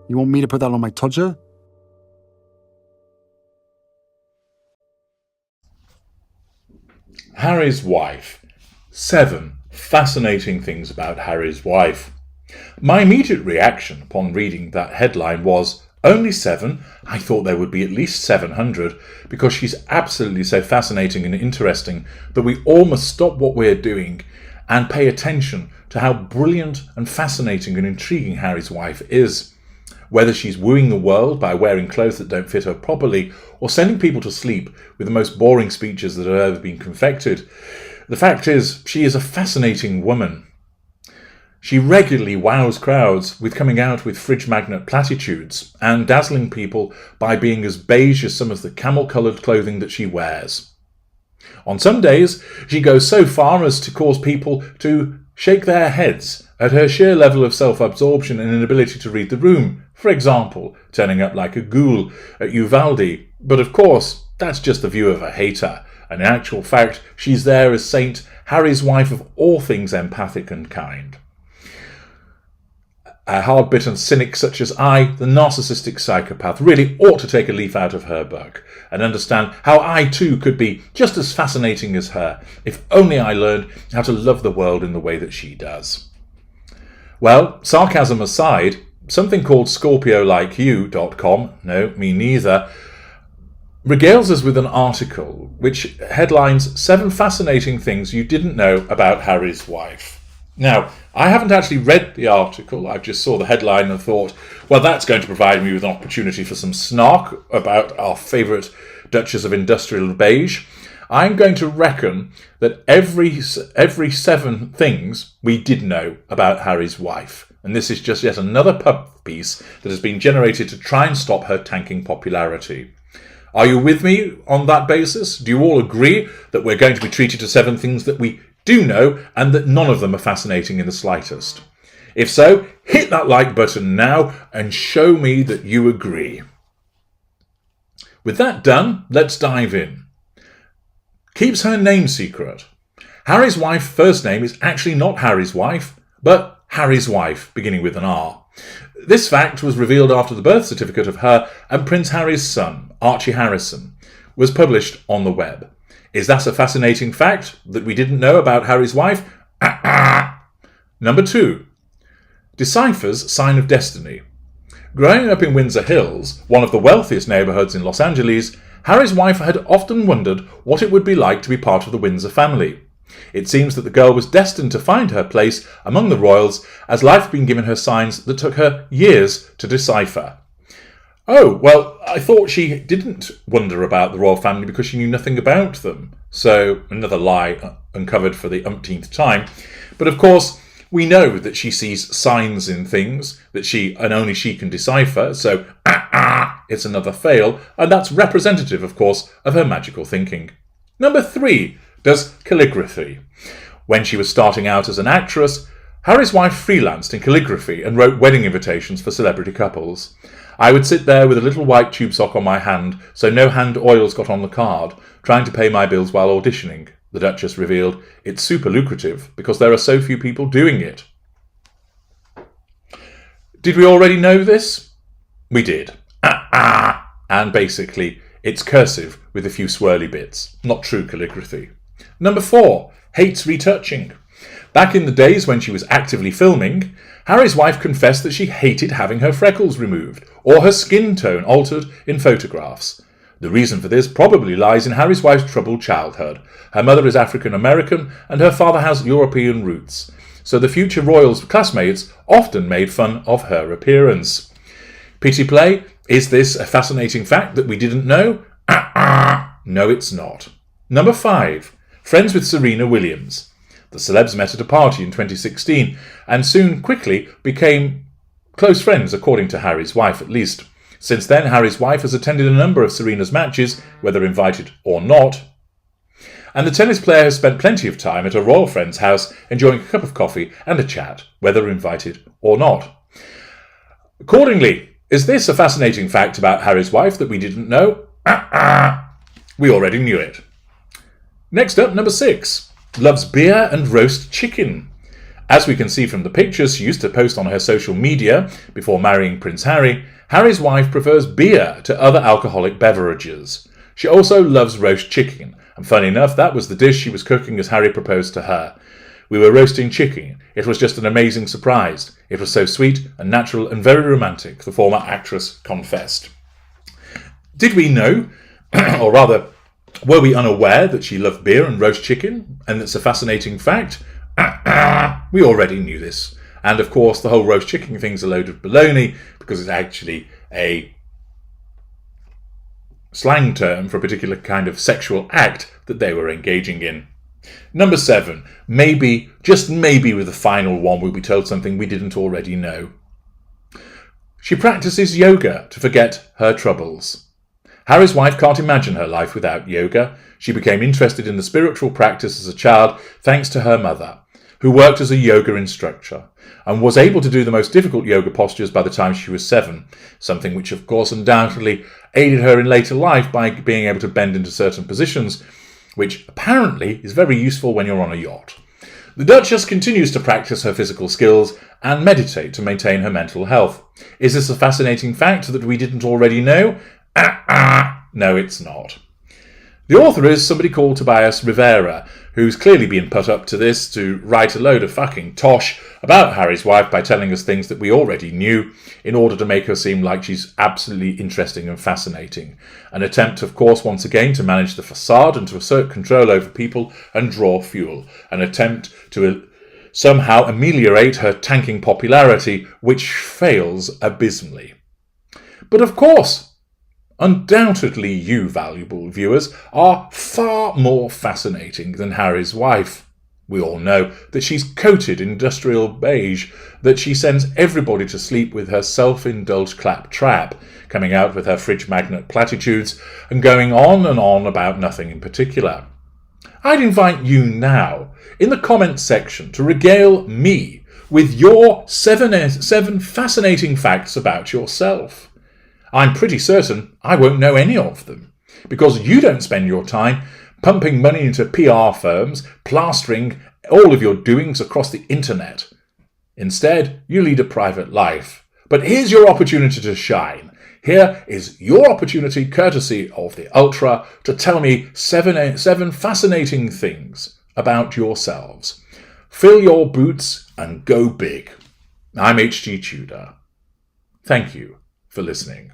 You want me to put that on my Tudor? Harry's wife. 7 fascinating things about Harry's wife. My immediate reaction upon reading that headline was, only 7? I thought there would be at least 700, because she's absolutely so fascinating and interesting that we all must stop what we're doing and pay attention to how brilliant and fascinating and intriguing Harry's wife is. Whether she's wooing the world by wearing clothes that don't fit her properly, or sending people to sleep with the most boring speeches that have ever been confected, the fact is, she is a fascinating woman. She regularly wows crowds with coming out with fridge magnet platitudes and dazzling people by being as beige as some of the camel-coloured clothing that she wears. On some days, she goes so far as to cause people to shake their heads at her sheer level of self-absorption and inability to read the room, for example, turning up like a ghoul at Uvalde. But of course, that's just the view of a hater, and in actual fact, she's there as Saint Harry's wife of all things empathic and kind. A hard-bitten cynic such as I, the narcissistic psychopath, really ought to take a leaf out of her book and understand how I too could be just as fascinating as her, if only I learned how to love the world in the way that she does. Well, sarcasm aside, something called ScorpioLikeYou.com, no, me neither, regales us with an article which headlines 7 fascinating things you didn't know about Harry's wife. Now, I haven't actually read the article, I just saw the headline and thought, well, that's going to provide me with an opportunity for some snark about our favourite Duchess of Industrial Beige. I'm going to reckon that every 7 things we did know about Harry's wife. And this is just yet another puff piece that has been generated to try and stop her tanking popularity. Are you with me on that basis? Do you all agree that we're going to be treated to 7 things that we do know and that none of them are fascinating in the slightest? If so, hit that like button now and show me that you agree. With that done, let's dive in. Keeps her name secret. Harry's wife's first name is actually not Harry's wife, but Harry's wife, beginning with an R. This fact was revealed after the birth certificate of her and Prince Harry's son, Archie Harrison, was published on the web. Is that a fascinating fact that we didn't know about Harry's wife? Number 2. Deciphers sign of destiny. Growing up in Windsor Hills, one of the wealthiest neighbourhoods in Los Angeles, Harry's wife had often wondered what it would be like to be part of the Windsor family. It seems that the girl was destined to find her place among the royals, as life had been given her signs that took her years to decipher. Oh, well, I thought she didn't wonder about the royal family because she knew nothing about them. So, another lie uncovered for the umpteenth time. But of course, we know that she sees signs in things that she and only she can decipher, so it's another fail, and that's representative, of course, of her magical thinking. Number 3, does calligraphy. When she was starting out as an actress, Harry's wife freelanced in calligraphy and wrote wedding invitations for celebrity couples. I would sit there with a little white tube sock on my hand, so no hand oils got on the card, trying to pay my bills while auditioning. The Duchess revealed, it's super lucrative because there are so few people doing it. Did we already know this? We did. And basically, it's cursive with a few swirly bits, not true calligraphy. Number 4, hates retouching. Back in the days when she was actively filming, Harry's wife confessed that she hated having her freckles removed or her skin tone altered in photographs. The reason for this probably lies in Harry's wife's troubled childhood. Her mother is African American and her father has European roots, so the future royals' classmates often made fun of her appearance. Pity play, is this a fascinating fact that we didn't know? No, it's not. Number 5, friends with Serena Williams. The celebs met at a party in 2016 and soon quickly became close friends, according to Harry's wife at least. Since then, Harry's wife has attended a number of Serena's matches, whether invited or not. And the tennis player has spent plenty of time at a royal friend's house enjoying a cup of coffee and a chat, whether invited or not. Accordingly, is this a fascinating fact about Harry's wife that we didn't know? We already knew it. Next up, number 6. Loves beer and roast chicken. As we can see from the pictures she used to post on her social media before marrying Prince Harry, Harry's wife prefers beer to other alcoholic beverages. She also loves roast chicken, and funny enough, that was the dish she was cooking as Harry proposed to her. We were roasting chicken. It was just an amazing surprise. It was so sweet and natural and very romantic, the former actress confessed. Did we know, or rather, were we unaware that she loved beer and roast chicken? And it's a fascinating fact. We already knew this. And of course, the whole roast chicken thing's a load of baloney because it's actually a slang term for a particular kind of sexual act that they were engaging in. Number 7. Maybe, just maybe with the final one, we'll be told something we didn't already know. She practices yoga to forget her troubles. Harry's wife can't imagine her life without yoga. She became interested in the spiritual practice as a child thanks to her mother, who worked as a yoga instructor and was able to do the most difficult yoga postures by the time she was 7, something which of course undoubtedly aided her in later life by being able to bend into certain positions, which apparently is very useful when you're on a yacht. The Duchess continues to practice her physical skills and meditate to maintain her mental health. Is this a fascinating fact that we didn't already know? No, it's not. The author is somebody called Tobias Rivera, who's clearly been put up to this to write a load of fucking tosh about Harry's wife by telling us things that we already knew in order to make her seem like she's absolutely interesting and fascinating. An attempt, of course, once again to manage the facade and to assert control over people and draw fuel. An attempt to somehow ameliorate her tanking popularity, which fails abysmally. But of course, undoubtedly you, valuable viewers, are far more fascinating than Harry's wife. We all know that she's coated industrial beige, that she sends everybody to sleep with her self-indulged claptrap, coming out with her fridge magnet platitudes and going on and on about nothing in particular. I'd invite you now, in the comments section, to regale me with your seven fascinating facts about yourself. I'm pretty certain I won't know any of them, because you don't spend your time pumping money into PR firms, plastering all of your doings across the internet. Instead, you lead a private life. But here's your opportunity to shine. Here is your opportunity, courtesy of the Ultra, to tell me seven fascinating things about yourselves. Fill your boots and go big. I'm H.G. Tudor. Thank you for listening.